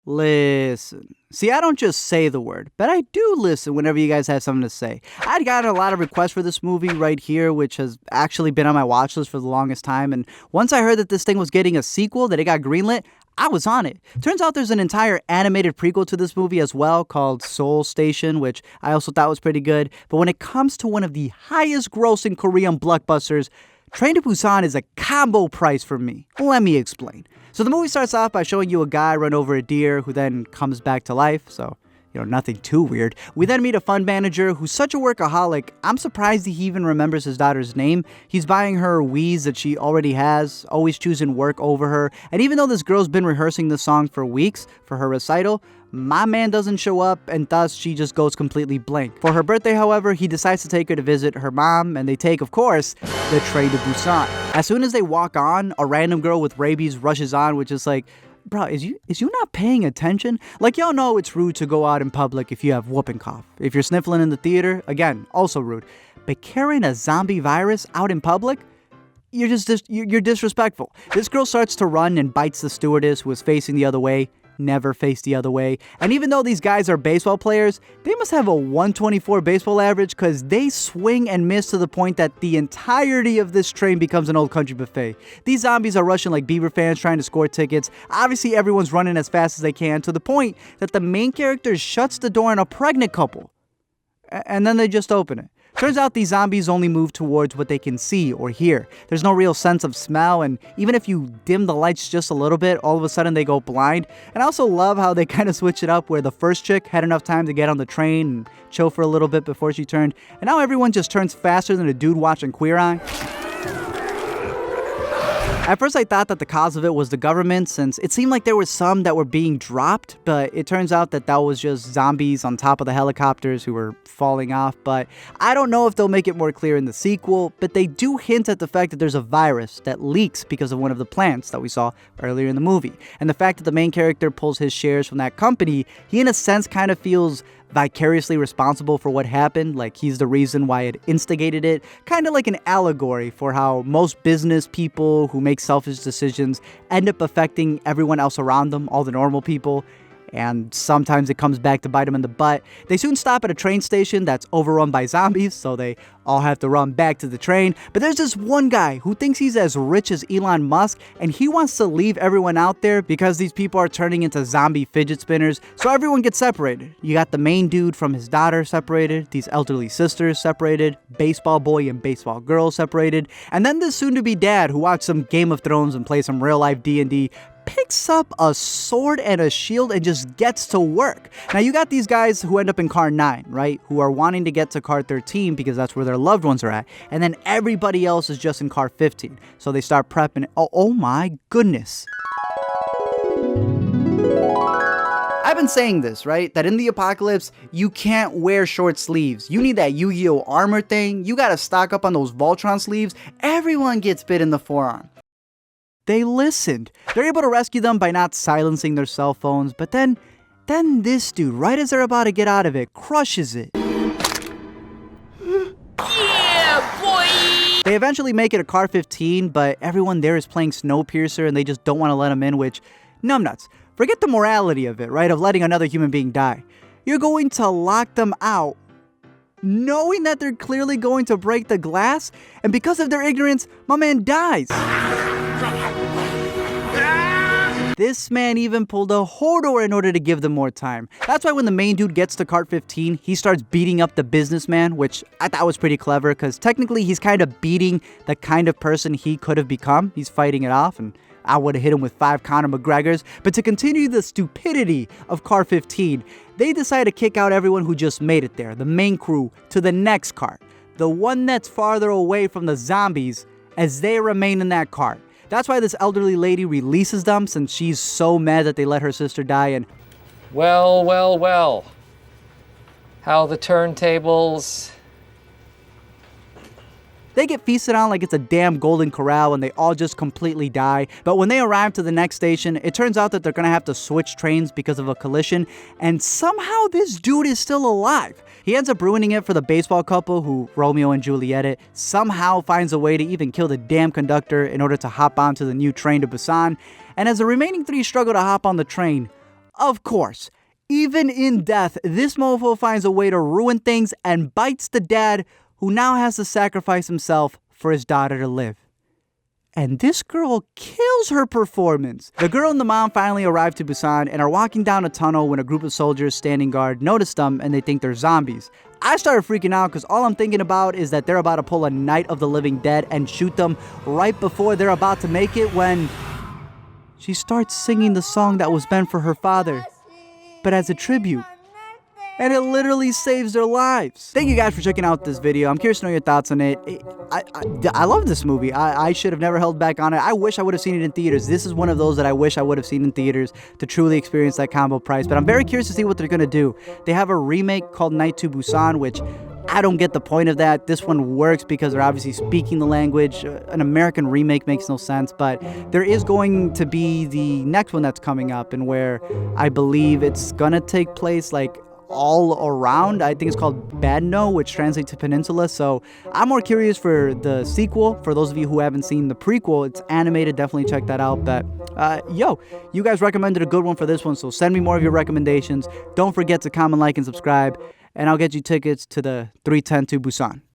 Listen. See, I don't just say the word, but I do listen whenever you guys have something to say. I'd gotten a lot of requests for this movie right here, which has actually been on my watch list for the longest time. And once I heard that this thing was getting a sequel, that it got greenlit, I was on it. Turns out there's an entire animated prequel to this movie as well called Seoul Station, which I also thought was pretty good. But when it comes to one of the highest grossing Korean blockbusters, Train to Busan is a combo price for me. Let me explain. So the movie starts off by showing you a guy run over a deer who then comes back to life, so, nothing too weird. We then meet a fund manager who's such a workaholic, I'm surprised he even remembers his daughter's name. He's buying her Wii's that she already has, always choosing work over her, and even though this girl's been rehearsing this song for weeks for her recital, my man doesn't show up, and thus she just goes completely blank. For her birthday, however, he decides to take her to visit her mom, and they take, of course, the train to Busan. As soon as they walk on, a random girl with rabies rushes on, which is like, bro, is you not paying attention? Like, y'all know it's rude to go out in public if you have whooping cough. If you're sniffling in the theater, again, also rude. But carrying a zombie virus out in public? You're disrespectful. This girl starts to run and bites the stewardess who is facing the other way. Never face the other way. And even though these guys are baseball players, they must have a 124 baseball average because they swing and miss to the point that the entirety of this train becomes an old country buffet. These zombies are rushing like Bieber fans trying to score tickets. Obviously, everyone's running as fast as they can to the point that the main character shuts the door on a pregnant couple. And then they just open it. Turns out these zombies only move towards what they can see or hear. There's no real sense of smell, and even if you dim the lights just a little bit, all of a sudden they go blind. And I also love how they kind of switch it up where the first chick had enough time to get on the train and chill for a little bit before she turned, and now everyone just turns faster than a dude watching Queer Eye. At first I thought that the cause of it was the government, since it seemed like there were some that were being dropped, but it turns out that was just zombies on top of the helicopters who were falling off. But I don't know if they'll make it more clear in the sequel, but they do hint at the fact that there's a virus that leaks because of one of the plants that we saw earlier in the movie. And the fact that the main character pulls his shares from that company, he in a sense kind of feels vicariously responsible for what happened, like he's the reason why it instigated it, kind of like an allegory for how most business people who make selfish decisions end up affecting everyone else around them, all the normal people. And sometimes it comes back to bite them in the butt. They soon stop at a train station that's overrun by zombies, so they all have to run back to the train. But there's this one guy who thinks he's as rich as Elon Musk, and he wants to leave everyone out there because these people are turning into zombie fidget spinners, so everyone gets separated. You got the main dude from his daughter separated, these elderly sisters separated, baseball boy and baseball girl separated, and then this soon-to-be dad who watched some Game of Thrones and play some real-life D&D picks up a sword and a shield and just gets to work. Now you got these guys who end up in car 9, right? Who are wanting to get to car 13 because that's where their loved ones are at. And then everybody else is just in car 15. So they start prepping. Oh my goodness. I've been saying this, right? That in the apocalypse, you can't wear short sleeves. You need that Yu-Gi-Oh armor thing. You gotta stock up on those Voltron sleeves. Everyone gets bit in the forearm. They listened. They're able to rescue them by not silencing their cell phones, but then this dude, right as they're about to get out of it, crushes it. Yeah, boy! They eventually make it to car 15, but everyone there is playing Snowpiercer and they just don't want to let them in, which, numbnuts. Forget the morality of it, right? Of letting another human being die. You're going to lock them out, knowing that they're clearly going to break the glass, and because of their ignorance, my man dies. This man even pulled a Hodor in order to give them more time. That's why when the main dude gets to cart 15, he starts beating up the businessman, which I thought was pretty clever because technically he's kind of beating the kind of person he could have become. He's fighting it off, and I would have hit him with 5 Conor McGregors. But to continue the stupidity of car 15, they decide to kick out everyone who just made it there, the main crew, to the next cart, the one that's farther away from the zombies, as they remain in that cart. That's why this elderly lady releases them, since she's so mad that they let her sister die. And Well. How the turntables... they get feasted on like it's a damn golden corral and they all just completely die. But when they arrive to the next station, it turns out that they're gonna have to switch trains because of a collision, and somehow this dude is still alive. He ends up ruining it for the baseball couple who, Romeo and Juliet it, somehow finds a way to even kill the damn conductor in order to hop onto the new train to Busan. And as the remaining 3 struggle to hop on the train, Of course, even in death, this mofo finds a way to ruin things and bites the dad who now has to sacrifice himself for his daughter to live. And this girl kills her performance. The girl and the mom finally arrive to Busan and are walking down a tunnel when a group of soldiers standing guard notice them and they think they're zombies. I started freaking out because all I'm thinking about is that they're about to pull a Night of the Living Dead and shoot them right before they're about to make it when she starts singing the song that was meant for her father, but as a tribute. And it literally saves their lives. Thank you guys for checking out this video. I'm curious to know your thoughts on it. I love this movie. I should have never held back on it. I wish I would have seen it in theaters. This is one of those that I wish I would have seen in theaters to truly experience that combo price. But I'm very curious to see what they're going to do. They have a remake called Night to Busan, which I don't get the point of that. This one works because they're obviously speaking the language. An American remake makes no sense, but there is going to be the next one that's coming up, and where I believe it's going to take place like all around. I think it's called Badno, which translates to peninsula. So I'm more curious for the sequel. For those of you who haven't seen the prequel, it's animated. Definitely check that out. But you guys recommended a good one for this one, so send me more of your recommendations. Don't forget to comment, like, and subscribe, and I'll get you tickets to the 310 to Busan.